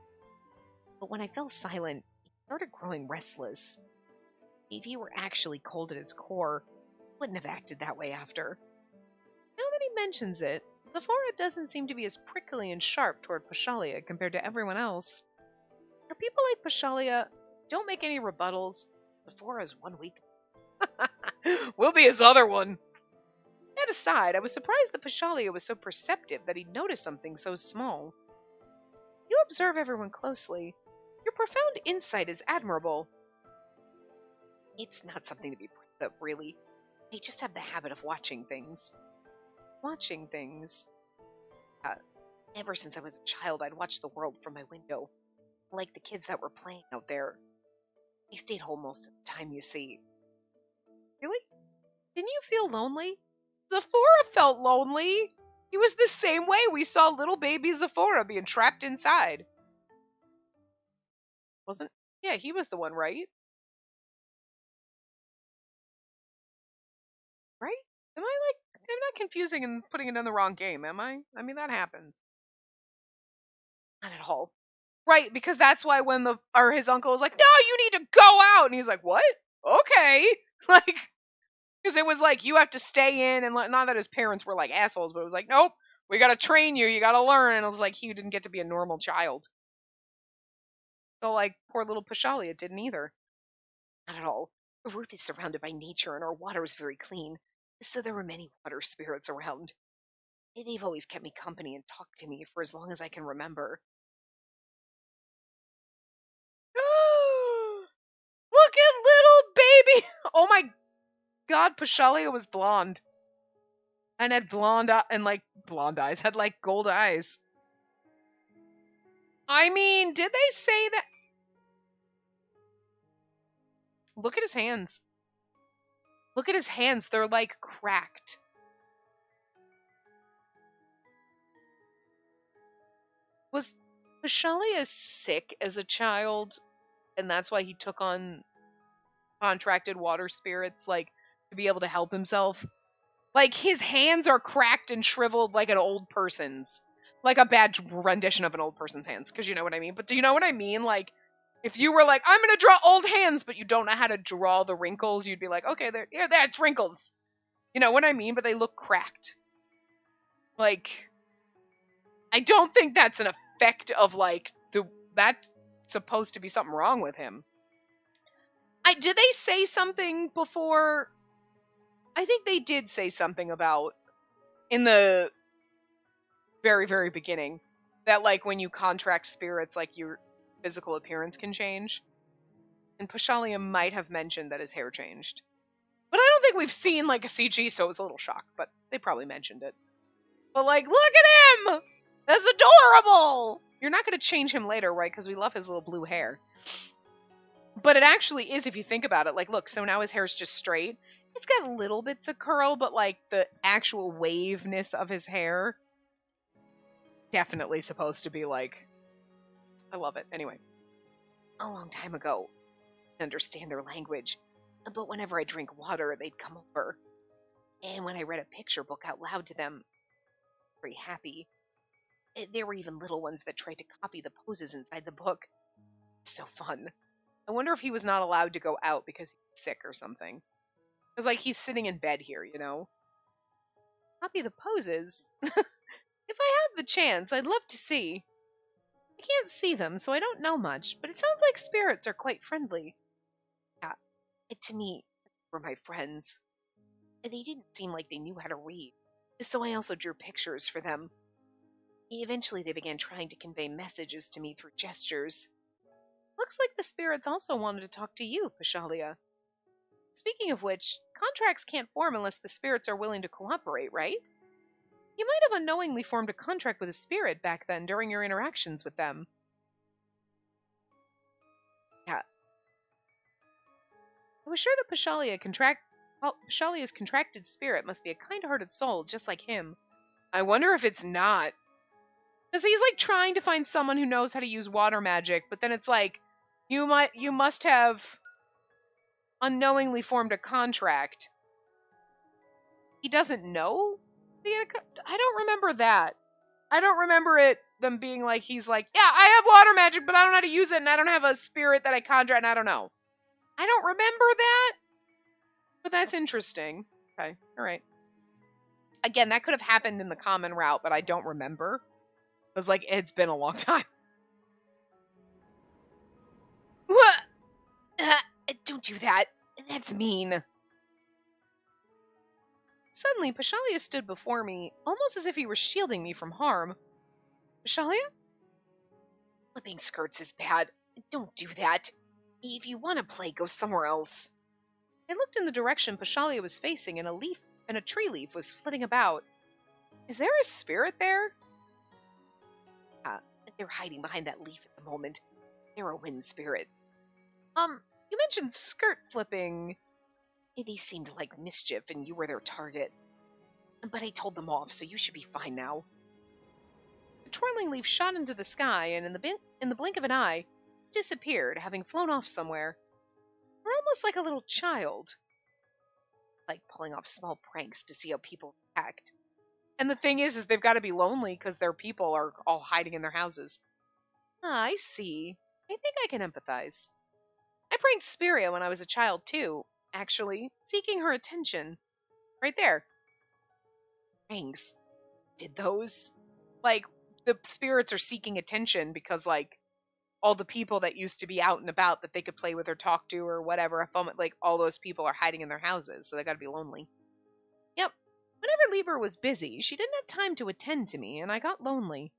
But when I fell silent, he started growing restless. If he were actually cold at his core, he wouldn't have acted that way after. Now that he mentions it, Zephora doesn't seem to be as prickly and sharp toward Pashalia compared to everyone else. For people like Pashalia, don't make any rebuttals. Zephora's 1 week. We'll be his other one. That aside, I was surprised that Pashalia was so perceptive that he'd noticed something so small. You observe everyone closely. Your profound insight is admirable. It's not something to be proud of, really. I just have the habit of watching things. Watching things. Ever since I was a child, I'd watch the world from my window. Like the kids that were playing out there. I stayed home most of the time, you see. Really? Didn't you feel lonely? Zephora felt lonely. He was the same way. We saw little baby Zephora being trapped inside. Wasn't? Yeah, he was the one, right? Right? Am I'm not confusing and putting it in the wrong game, am I? I mean, that happens. Not at all. Right, because that's why when his uncle was like, "No, you need to go out," and he's like, "What? Okay," like, because it was like you have to stay in, and not that his parents were like assholes, but it was like, "Nope, we got to train you. You got to learn," and it was like he didn't get to be a normal child. So like poor little Pashalia didn't either. Not at all. Ruth is surrounded by nature, and our water is very clean, so there were many water spirits around. They've always kept me company and talked to me for as long as I can remember. Look at little baby! Oh my god, Pashalia was blonde. And had blonde eyes, had like gold eyes. I mean, did they say that? Look at his hands. Look at his hands, they're like cracked. Was Pashalia sick as a child? And that's why he took on contracted water spirits, like, to be able to help himself? Like, his hands are cracked and shriveled like an old person's. Like a bad rendition of an old person's hands, because you know what I mean. But do you know what I mean? Like, if you were like, I'm going to draw old hands, but you don't know how to draw the wrinkles, you'd be like, okay, that's wrinkles. You know what I mean? But they look cracked. Like, I don't think that's an effect of, like, that's supposed to be something wrong with him. Did they say something before? I think they did say something about, in the very, very beginning, that, like, when you contract spirits, like, your physical appearance can change. And Pashalia might have mentioned that his hair changed. But I don't think we've seen, like, a CG, so it was a little shocked, but they probably mentioned it. But, like, look at him! That's adorable! You're not going to change him later, right? Because we love his little blue hair. But it actually is, if you think about it. Like, look, so now his hair's just straight. It's got little bits of curl, but, like, the actual waveness of his hair, definitely supposed to be, like, I love it. Anyway. A long time ago, I understand their language, but whenever I drink water, they'd come over. And when I read a picture book out loud to them, very happy. There were even little ones that tried to copy the poses inside the book. So fun. I wonder if he was not allowed to go out because he was sick or something. Because, like, he's sitting in bed here, you know? Copy the poses? If I have the chance, I'd love to see. I can't see them, so I don't know much, but it sounds like spirits are quite friendly. Yeah, to me, they were my friends. And they didn't seem like they knew how to read, so I also drew pictures for them. Eventually, they began trying to convey messages to me through gestures. Looks like the spirits also wanted to talk to you, Pashalia. Speaking of which, contracts can't form unless the spirits are willing to cooperate, right? You might have unknowingly formed a contract with a spirit back then during your interactions with them. Yeah. I was sure that Pashalia's contracted spirit must be a kind-hearted soul just like him. I wonder if it's not. Because he's, like, trying to find someone who knows how to use water magic, but then it's like, you must have unknowingly formed a contract. He doesn't know? I don't remember that. I don't remember them being like, he's like, yeah, I have water magic, but I don't know how to use it, and I don't have a spirit that I contract, and I don't know. I don't remember that, but that's interesting. Okay, alright. Again, that could have happened in the common route, but I don't remember. Because, like, it's been a long time. What? Don't do that. That's mean. Suddenly, Pashalia stood before me, almost as if he were shielding me from harm. Pashalia? Flipping skirts is bad. Don't do that. If you want to play, go somewhere else. I looked in the direction Pashalia was facing, and a tree leaf was flitting about. Is there a spirit there? They're hiding behind that leaf at the moment. They're a wind spirit. You mentioned skirt flipping. They seemed like mischief, and you were their target. But I told them off, so you should be fine now. The twirling leaf shot into the sky, and in the blink of an eye, disappeared, having flown off somewhere. We're almost like a little child. Like pulling off small pranks to see how people react. And the thing is they've got to be lonely because their people are all hiding in their houses. I see. I think I can empathize. I pranked Spiria when I was a child, too, actually, seeking her attention. Right there. Pranks. Did those? Like, the spirits are seeking attention because, like, all the people that used to be out and about that they could play with or talk to or whatever, like, all those people are hiding in their houses, so they gotta be lonely. Yep. Whenever Lieber was busy, she didn't have time to attend to me, and I got lonely.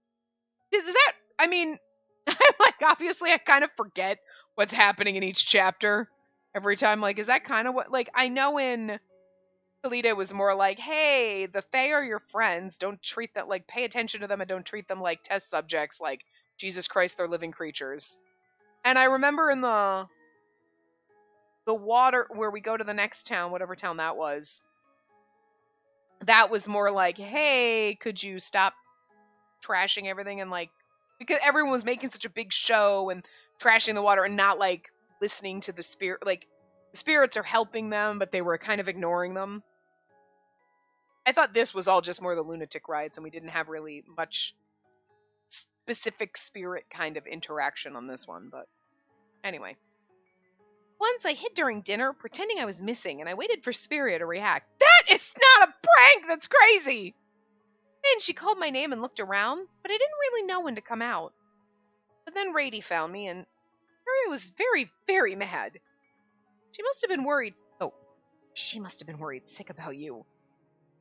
I mean, like, obviously I kind of forget what's happening in each chapter every time. Like, is that kind of what, like, I know in Kalita was more like, hey, the Fae are your friends. Don't treat them, like, pay attention to them and don't treat them like test subjects. Like, Jesus Christ, they're living creatures. And I remember in the water where we go to the next town, whatever town that was more like, hey, could you stop trashing everything? And like, because everyone was making such a big show and trashing the water and not like listening to the spirit. Like, the spirits are helping them, but they were kind of ignoring them. I thought this was all just more the lunatic rides, and we didn't have really much specific spirit kind of interaction on this one, but anyway. Once I hid during dinner, pretending I was missing, and I waited for Spiria to react. That is not a prank! That's crazy! Then she called my name and looked around, but I didn't really know when to come out. But then Rady found me, and Spiria was very, very mad. She must have been worried. Oh, she must have been worried sick about you.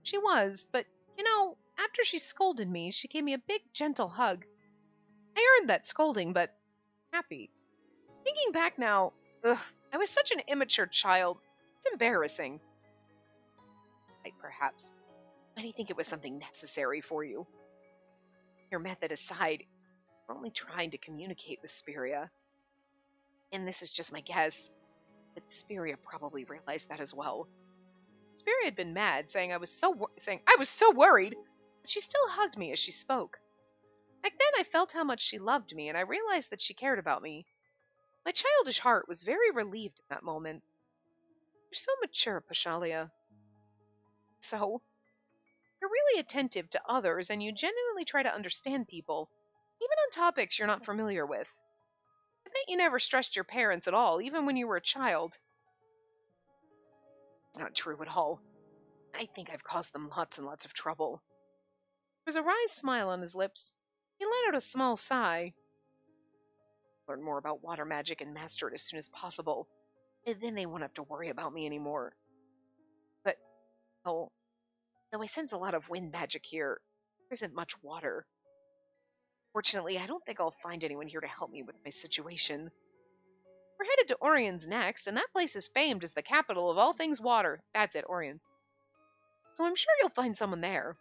She was, but, you know, after she scolded me, she gave me a big, gentle hug. I earned that scolding, but happy. Thinking back now, I was such an immature child. It's embarrassing. Right, perhaps. But I think it was something necessary for you. Your method aside, you're only trying to communicate with Spiria. And this is just my guess, but Spiria probably realized that as well. Spiria had been mad, saying I was so worried, but she still hugged me as she spoke. Back then I felt how much she loved me, and I realized that she cared about me. My childish heart was very relieved in that moment. You're so mature, Pashalia. So, you're really attentive to others, and you genuinely try to understand people, even on topics you're not familiar with. I bet you never stressed your parents at all, even when you were a child. It's not true at all. I think I've caused them lots and lots of trouble. There was a wry smile on his lips. He let out a small sigh. Learn more about water magic and master it as soon as possible. And then they won't have to worry about me anymore. But, though I sense a lot of wind magic here, there isn't much water. Fortunately, I don't think I'll find anyone here to help me with my situation. We're headed to Orion's next, and that place is famed as the capital of all things water. That's it, Orion's. So I'm sure you'll find someone there.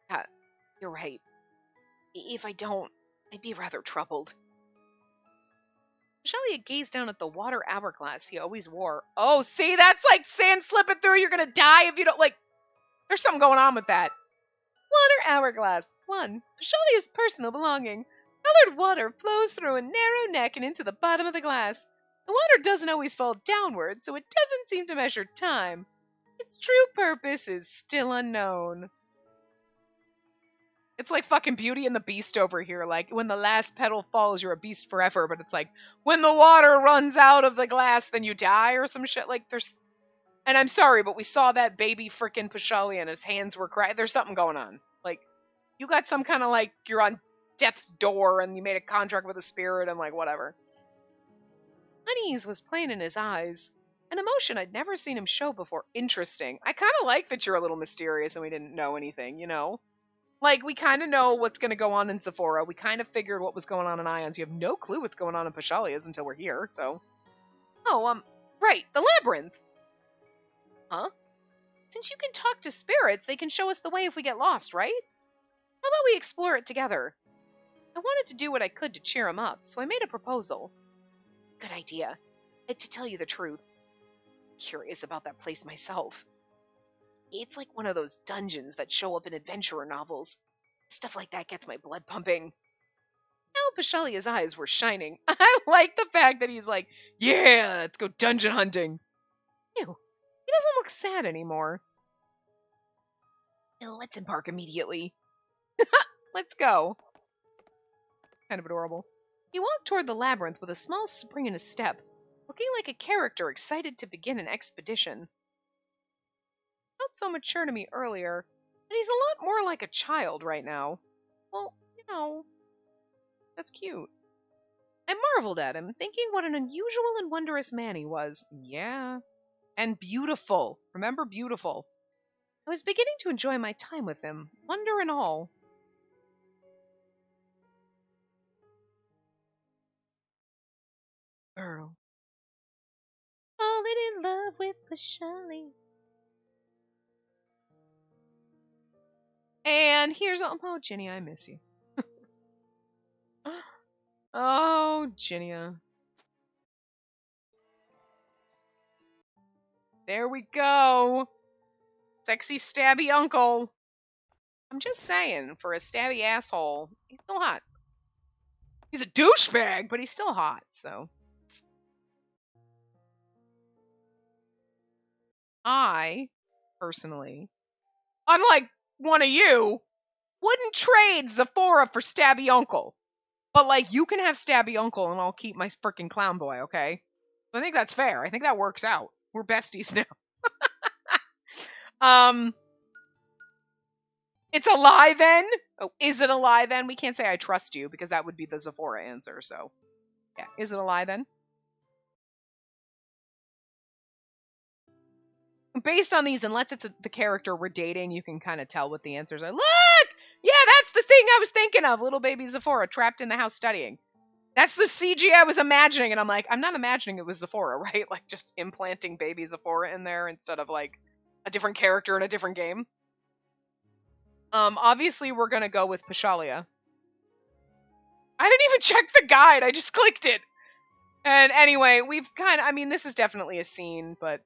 Yeah, you're right. If I don't, I'd be rather troubled. Shelia gazed down at the water hourglass he always wore. Oh, see, that's like sand slipping through. You're gonna die if you don't, like, there's something going on with that. Water hourglass. 1. Shalia's personal belonging. Colored water flows through a narrow neck and into the bottom of the glass. The water doesn't always fall downward, so it doesn't seem to measure time. Its true purpose is still unknown. It's like fucking Beauty and the Beast over here. Like, when the last petal falls, you're a beast forever. But it's like, when the water runs out of the glass, then you die or some shit. Like, there's... And I'm sorry, but we saw that baby frickin' Pashalia and his hands were crying. There's something going on. Like, you got some kind of, like, you're on death's door and you made a contract with a spirit and, like, whatever. Unease was plain in his eyes, and an emotion I'd never seen him show before. Interesting. I kind of like that you're a little mysterious and we didn't know anything, you know? Like, we kind of know what's going to go on in Sephora. We kind of figured what was going on in Ions. You have no clue what's going on in Pashalia's until we're here, so. Oh, right, the labyrinth. Huh? Since you can talk to spirits, they can show us the way if we get lost, right? How about we explore it together? I wanted to do what I could to cheer him up, so I made a proposal. Good idea. To tell you the truth, I'm curious about that place myself. It's like one of those dungeons that show up in adventurer novels. Stuff like that gets my blood pumping. Now Pashalia's eyes were shining. I like the fact that he's like, yeah, let's go dungeon hunting. Ew, he doesn't look sad anymore. Let's embark immediately. Let's go. Kind of adorable. He walked toward the labyrinth with a small spring in his step, looking like a character excited to begin an expedition. Felt so mature to me earlier, but he's a lot more like a child right now. Well, you know, that's cute. I marveled at him, thinking what an unusual and wondrous man he was. Yeah. And beautiful. Remember, beautiful. I was beginning to enjoy my time with him, wonder and all. Girl. Falling in love with Pashali. And here's oh, Ginny, I miss you. Oh, Ginny. There we go. Sexy stabby uncle. I'm just saying, for a stabby asshole, he's still hot. He's a douchebag, but he's still hot, so. I, personally, unlike one of you, wouldn't trade Zephora for stabby uncle. But, like, you can have stabby uncle and I'll keep my frickin' clown boy, okay? So I think that's fair. I think that works out. We're besties now. It's a lie then? Oh, is it a lie then? We can't say I trust you because that would be the Zephora answer, so. Yeah, is it a lie then? Based on these, unless it's the character we're dating, you can kind of tell what the answers are. Look! Yeah, that's the thing I was thinking of. Little baby Zephora trapped in the house studying. That's the CG I was imagining, and I'm like, I'm not imagining it was Zephora, right? Like, just implanting baby Zephora in there instead of, like, a different character in a different game. Obviously, we're gonna go with Pashalia. I didn't even check the guide, I just clicked it. And anyway, we've kind of, I mean, this is definitely a scene, but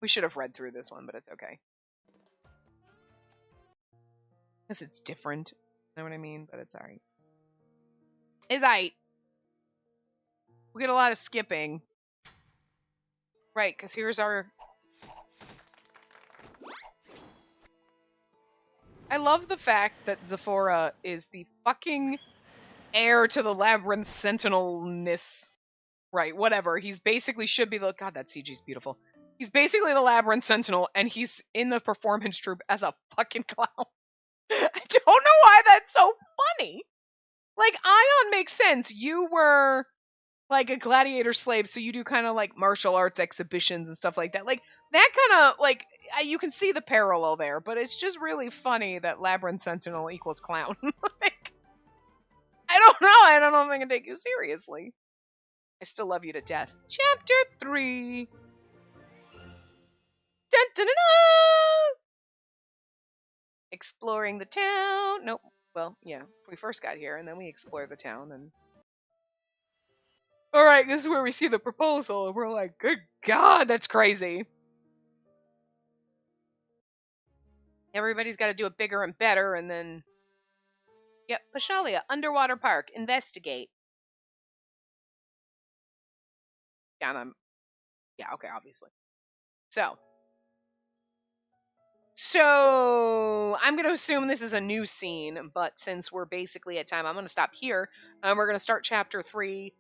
we should have read through this one, but it's okay. Because it's different. You know what I mean? But it's alright. It's alright. We get a lot of skipping. Right, because here's our... I love the fact that Zephora is the fucking heir to the Labyrinth Sentinel-ness. Right, whatever. He's basically should be the... God, that CG's beautiful. He's basically the Labyrinth Sentinel, and he's in the performance troupe as a fucking clown. I don't know why that's so funny. Like, Ion makes sense. You were, like, a gladiator slave, so you do kind of, like, martial arts exhibitions and stuff like that. Like, that kind of, like, you can see the parallel there, but it's just really funny that Labyrinth Sentinel equals clown. Like, I don't know if I can take you seriously. I still love you to death. Chapter 3. Dun dun dun dun! Exploring the town. Nope. Well, yeah. We first got here, and then we explore the town, and... Alright, this is where we see the proposal, and we're like, good God, that's crazy. Everybody's got to do it bigger and better, and then... Yep, Pashalia, Underwater Park, investigate. Yeah, and I'm... Yeah, okay, obviously. So, I'm going to assume this is a new scene, but since we're basically at time, I'm going to stop here, and we're going to start chapter 3,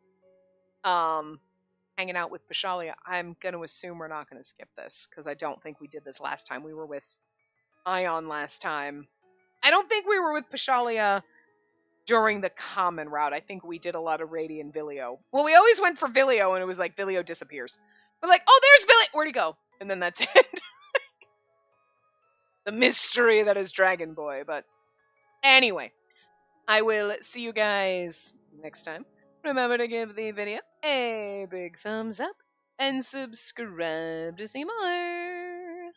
hanging out with Pashalia. I'm going to assume we're not going to skip this, because I don't think we did this last time. We were with Ion last time. I don't think we were with Pashalia during the common route. I think we did a lot of Radiant Vilio. Well, we always went for Vilio, and it was like, Vilio disappears. We're like, oh, there's Billy. Where'd he go? And then that's it. The mystery that is Dragon Boy. But anyway, I will see you guys next time. Remember to give the video a big thumbs up and subscribe to see more.